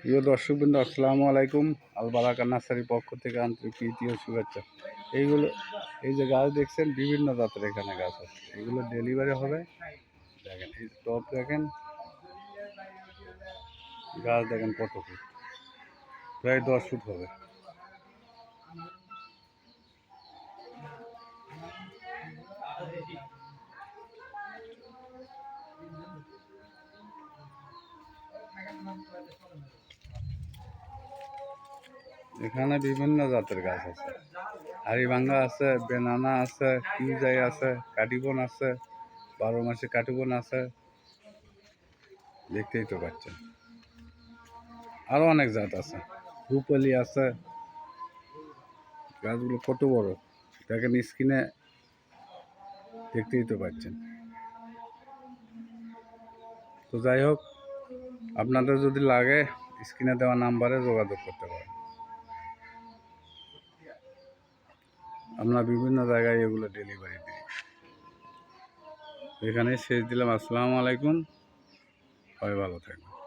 প্রিয় দর্শকবৃন্দ, আসসালামু আলাইকুম। আল বারাকা নার্সারির পক্ষ থেকে আন্তরিক প্রীতি ও শুভেচ্ছা। এই যে গাছ দেখছেন, বিভিন্ন জাতের এখানে গাছ আছে। এগুলো ডেলিভারি হবে। দেখেন এই টপ, দেখেন গাছ, দেখেন কত ফুট, প্রায় 10 ফুট হবে। এখানে বিভিন্ন জাতের গাছ আছে। হাড়িভাঙ্গা আছে, বেনানা আছে, কিউজাই আছে, কাটিবন আছে, 12 মাসে কাটিবন আছে, দেখতেই তো পাচ্ছেন। আরো অনেক জাত আছে, রূপালি আছে। গাছগুলো কত বড় দেখেন, স্ক্রিনে দেখতেই তো পাচ্ছেন। তো যাই হোক, আপনাদের যদি লাগে স্ক্রিনে দেওয়া নাম্বারে যোগাযোগ করতে পারেন। আমরা বিভিন্ন জায়গায় এগুলো ডেলিভারি দিই। এখানে শেষ দিলাম। আসসালামু আলাইকুম, সবাই ভালো থাকবেন।